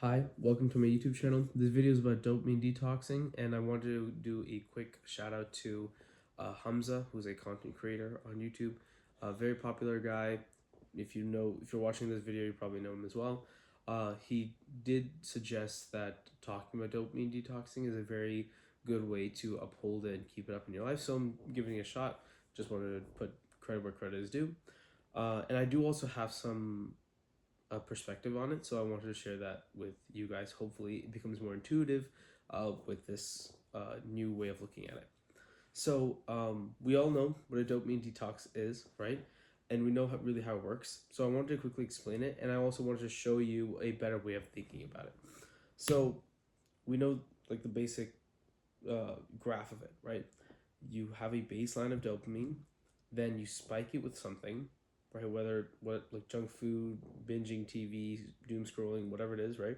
Hi, welcome to my YouTube channel. This video is about dopamine detoxing, and I want to do a quick shout out to Hamza, who's a content creator on YouTube, a very popular guy. If you're watching this video, you probably know him as well. He did suggest that talking about dopamine detoxing is a very good way to uphold it and keep it up in your life. So I'm giving it a shot. Just wanted to put credit where credit is due. And I do also have some a perspective on it. So I wanted to share that with you guys. Hopefully, it becomes more intuitive with this new way of looking at it. So we all know what a dopamine detox is, right? And we know really how it works. So I wanted to quickly explain it, and I also wanted to show you a better way of thinking about it. So we know like the basic graph of it, right? You have a baseline of dopamine, then you spike it with something, right? Whether what like junk food, binging TV, doom scrolling, whatever it is, right?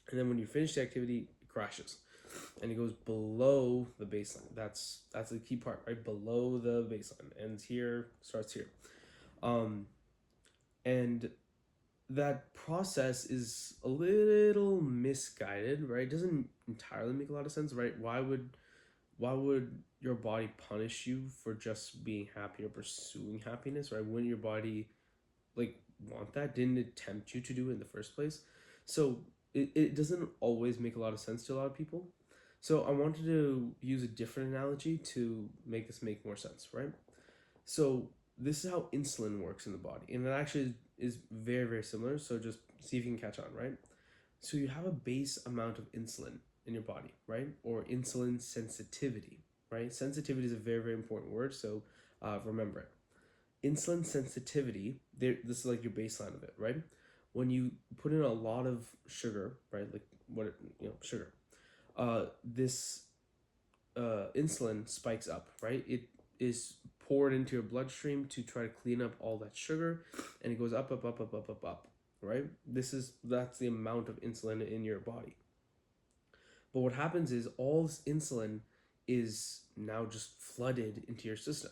And then when you finish the activity, it crashes, and it goes below the baseline. That's the key part, right? Below the baseline, ends here, starts here, um, and that process is a little misguided, right? It doesn't entirely make a lot of sense, right? Why would your body punish you for just being happy or pursuing happiness, right? Wouldn't your body like want that? Didn't it tempt you to do it in the first place? So it doesn't always make a lot of sense to a lot of people. So I wanted to use a different analogy to make this make more sense, right? So this is how insulin works in the body, and it actually is very, very similar. So just see if you can catch on, right? So you have a base amount of insulin in your body, right? Or insulin sensitivity, right? Sensitivity is a very, very important word, so remember it. Insulin sensitivity, this is like your baseline of it, right? When you put in a lot of sugar, right? Like sugar. This insulin spikes up, right? It is poured into your bloodstream to try to clean up all that sugar, and it goes up, up, up, up, up, up, up, right? That's the amount of insulin in your body. But what happens is all this insulin is now just flooded into your system.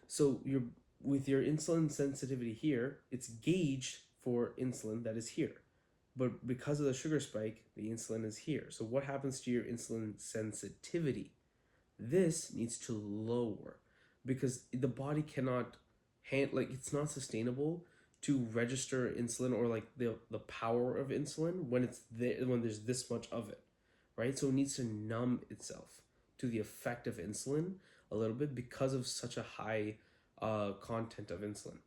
So you're with your insulin sensitivity here, it's gauged for insulin that is here. But because of the sugar spike, the insulin is here. So what happens to your insulin sensitivity? This needs to lower because the body cannot like it's not sustainable to register insulin or like the power of insulin when it's there when there's this much of it, right? So it needs to numb itself to the effect of insulin a little bit because of such a high content of insulin.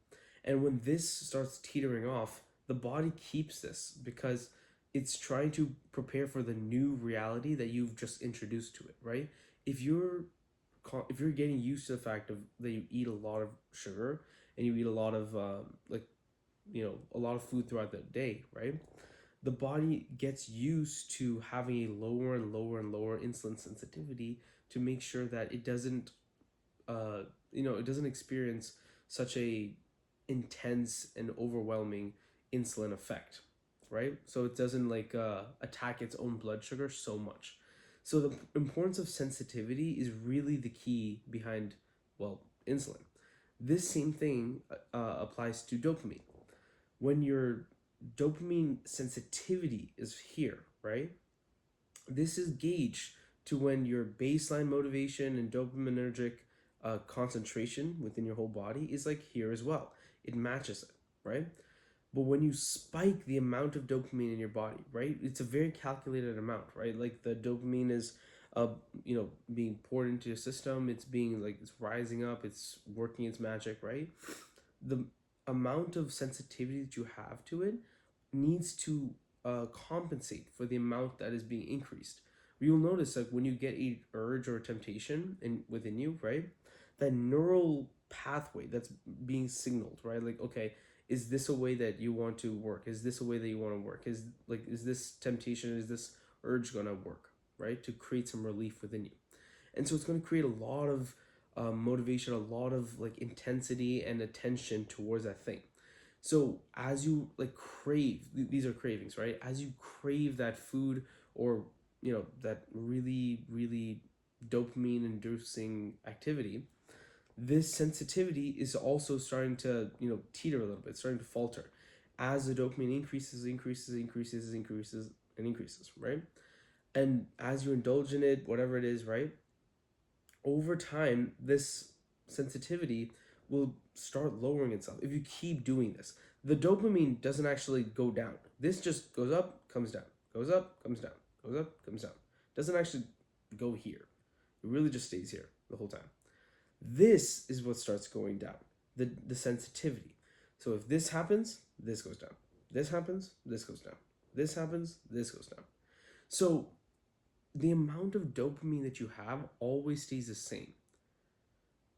And when this starts teetering off, the body keeps this because it's trying to prepare for the new reality that you've just introduced to it, right? If you're if you're getting used to the fact of that you eat a lot of sugar and you eat a lot of a lot of food throughout the day, right? The body gets used to having a lower and lower and lower insulin sensitivity to make sure that it doesn't it doesn't experience such a intense and overwhelming insulin effect, right? So it doesn't like attack its own blood sugar so much. So the importance of sensitivity is really the key behind, well, insulin. This same thing applies to dopamine. When your dopamine sensitivity is here, right? This is gauged to when your baseline motivation and dopaminergic concentration within your whole body is like here as well. It matches it, right? But when you spike the amount of dopamine in your body, right? It's a very calculated amount, right? Like the dopamine is being poured into your system. It's being like it's rising up, it's working its magic, right? The amount of sensitivity that you have to it needs to compensate for the amount that is being increased. You'll notice like when you get a urge or a temptation within you, right? That neural pathway that's being signaled, right? Like, okay, is this a way that you want to work? Is this a way that you want to work? Is this temptation, is this urge gonna work, right? To create some relief within you. And so it's going to create a lot of motivation, a lot of like intensity and attention towards that thing. So as you like crave, these are cravings, right? As you crave that food or that really, really dopamine inducing activity, this sensitivity is also starting to teeter a little bit, starting to falter. as the dopamine increases, right? And as you indulge in it, whatever it is, right? Over time, this sensitivity will start lowering itself if you keep doing this. The dopamine doesn't actually go down. This just goes up, comes down, goes up, comes down, goes up, comes down. Doesn't actually go here. It really just stays here the whole time. This is what starts going down, the sensitivity. So if this happens, this goes down. This happens, this goes down. This happens, this goes down. So the amount of dopamine that you have always stays the same.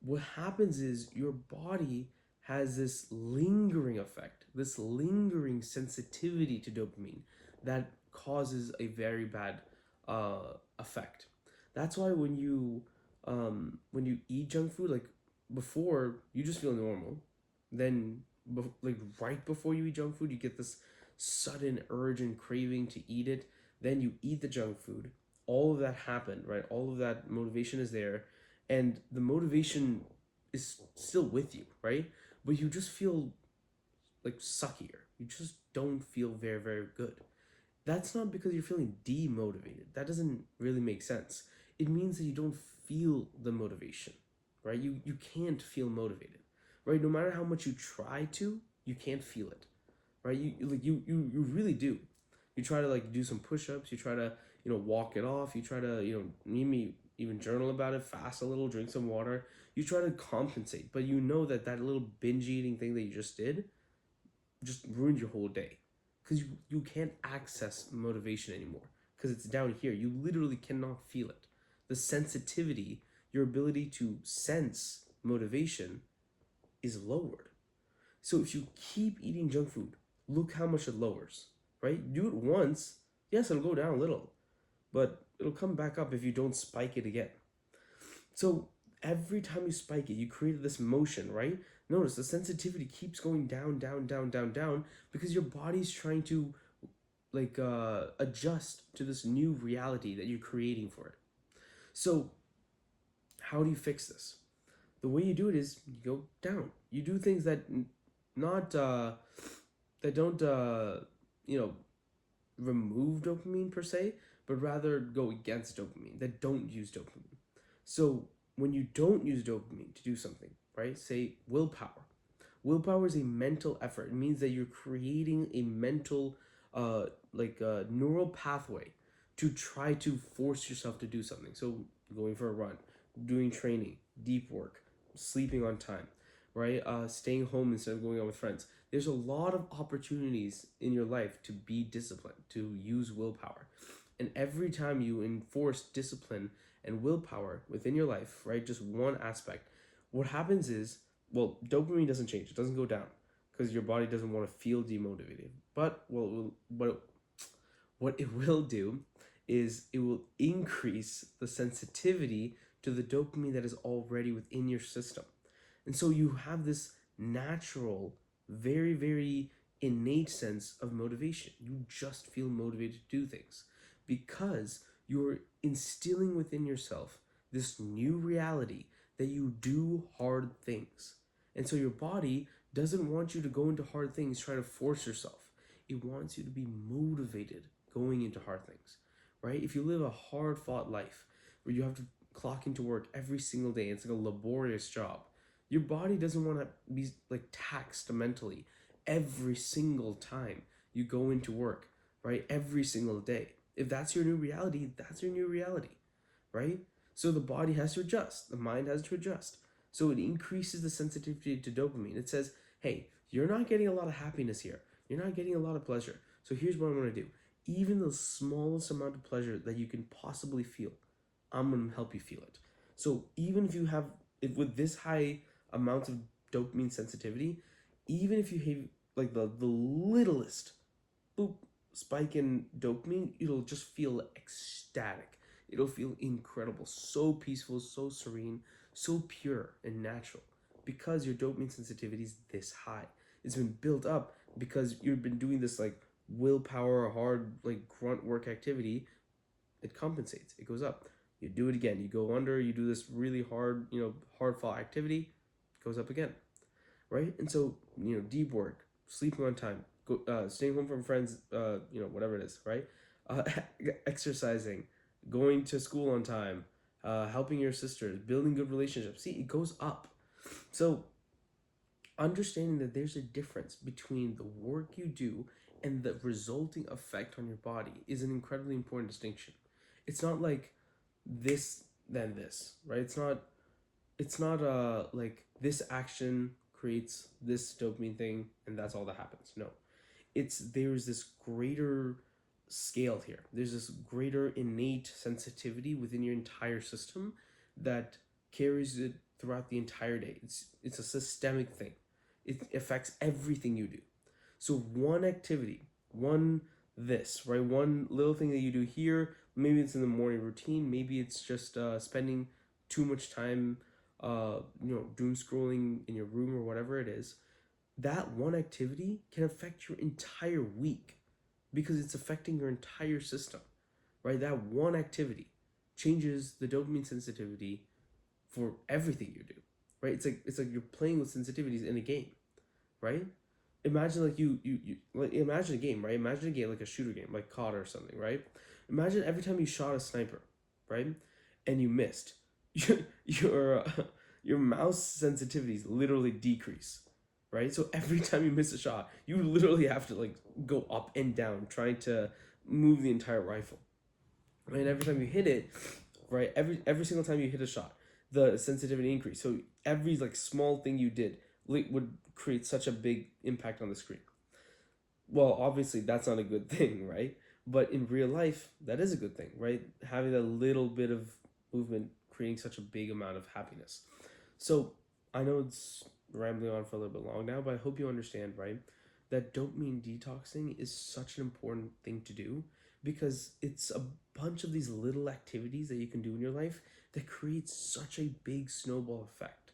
What happens is your body has this lingering effect, this lingering sensitivity to dopamine that causes a very bad effect. That's why when you eat junk food, like before you just feel normal, then like right before you eat junk food, you get this sudden urge and craving to eat it. Then you eat the junk food. All of that happened, right? All of that motivation is there, and the motivation is still with you, right? But you just feel like suckier. You just don't feel very, very good. That's not because you're feeling demotivated. That doesn't really make sense. It means that you don't feel the motivation, right? You can't feel motivated, right? No matter how much you try to, you can't feel it, right? You really do. You try to like do some push-ups. You try to walk it off. You try to maybe even journal about it, fast a little, drink some water. You try to compensate, but you know that little binge eating thing that you just did just ruined your whole day because you can't access motivation anymore because it's down here. You literally cannot feel it. The sensitivity, your ability to sense motivation is lowered. So if you keep eating junk food, look how much it lowers, right? Do it once, yes, it'll go down a little, but it'll come back up if you don't spike it again. So every time you spike it, you create this motion, right? Notice the sensitivity keeps going down, down, down, down, down because your body's trying to adjust to this new reality that you're creating for it. So how do you fix this? The way you do it is you go down. You do things that not that don't remove dopamine per se, but rather go against dopamine, that don't use dopamine. So when you don't use dopamine to do something, right? Say willpower. Willpower is a mental effort. It means that you're creating a mental neural pathway to try to force yourself to do something. So going for a run, doing training, deep work, sleeping on time, right? Staying home instead of going out with friends. There's a lot of opportunities in your life to be disciplined, to use willpower. And every time you enforce discipline and willpower within your life, right, just one aspect, what happens is, well, dopamine doesn't change. It doesn't go down because your body doesn't want to feel demotivated. But what it will do is it will increase the sensitivity to the dopamine that is already within your system. And so you have this natural, very, very innate sense of motivation. You just feel motivated to do things because you're instilling within yourself this new reality that you do hard things. And so your body doesn't want you to go into hard things, try to force yourself. It wants you to be motivated going into hard things, right? If you live a hard fought life where you have to clock into work every single day, it's like a laborious job. Your body doesn't want to be like taxed mentally every single time you go into work, right? Every single day. If that's your new reality, that's your new reality, right? So the body has to adjust, the mind has to adjust. So it increases the sensitivity to dopamine. It says, hey, you're not getting a lot of happiness here. You're not getting a lot of pleasure. So here's what I'm going to do. Even the smallest amount of pleasure that you can possibly feel, I'm going to help you feel it. So even if you have, with this high amount of dopamine sensitivity, even if you have like the littlest boop spike in dopamine, it'll just feel ecstatic. It'll feel incredible, so peaceful, so serene, so pure and natural because your dopamine sensitivity is this high. It's been built up because you've been doing this like willpower, hard, like grunt work activity. It compensates, it goes up. You do it again, you go under, you do this really hard, hard fought activity, it goes up again, right? And so, deep work, sleeping on time, staying home from friends, whatever it is, right? Uh, exercising, going to school on time, helping your sisters, building good relationships. See, it goes up. So understanding that there's a difference between the work you do and the resulting effect on your body is an incredibly important distinction. It's not like this then this, right? It's not like this action creates this dopamine thing and that's all that happens. No. There's this greater scale here. There's this greater innate sensitivity within your entire system that carries it throughout the entire day. It's a systemic thing. It affects everything you do. So one activity, right? One little thing that you do here, maybe it's in the morning routine, maybe it's just spending too much time, doom scrolling in your room or whatever it is. That one activity can affect your entire week because it's affecting your entire system, right? That one activity changes the dopamine sensitivity for everything you do, right? It's like you're playing with sensitivities in a game, right? Imagine like you like imagine a game, right? Imagine a game like a shooter game, like COD or something, right? Imagine every time you shot a sniper, right, and you missed, your your mouse sensitivities literally decrease, right? So every time you miss a shot, you literally have to like go up and down trying to move the entire rifle, right? And every time you hit it, right, every single time you hit a shot, the sensitivity increase. So every like small thing you did would create such a big impact on the screen. Well, obviously that's not a good thing, right? But in real life, that is a good thing, right? Having a little bit of movement creating such a big amount of happiness. So I know it's rambling on for a little bit long now, but I hope you understand, right? That dopamine detoxing is such an important thing to do because it's a bunch of these little activities that you can do in your life that creates such a big snowball effect,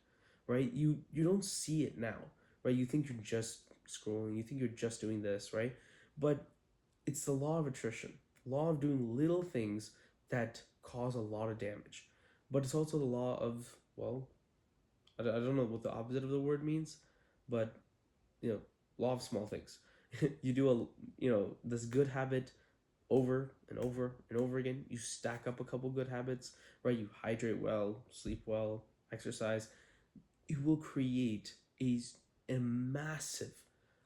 right? You don't see it now, right? You think you're just scrolling, you think you're just doing this, right? But it's the law of attrition, law of doing little things that cause a lot of damage. But it's also the law of, well, I don't know what the opposite of the word means, but law of small things. You do this good habit over and over and over again. You stack up a couple good habits, right? You hydrate well, sleep well, exercise. It will create a massive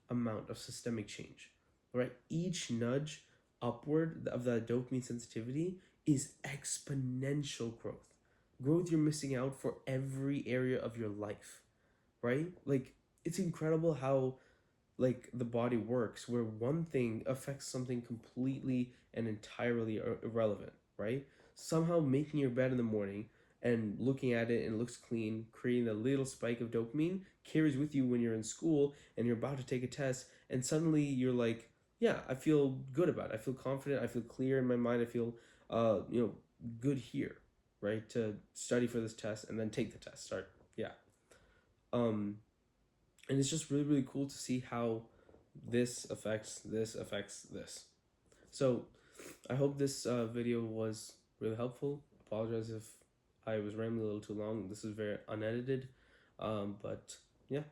amount of systemic change, right? Each nudge upward of the dopamine sensitivity is exponential growth. Growth you're missing out for every area of your life, right? Like, it's incredible how like the body works where one thing affects something completely and entirely irrelevant, right? Somehow making your bed in the morning and looking at it and it looks clean, creating a little spike of dopamine carries with you when you're in school and you're about to take a test and suddenly you're like, yeah, I feel good about it. I feel confident, I feel clear in my mind, I feel good here, right? To study for this test and then take the test. Start. Yeah. Um and it's just really really cool to see how this affects this. So I hope this video was really helpful. Apologize if I was rambling a little too long. This is very unedited, but yeah,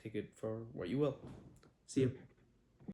take it for what you will. See you.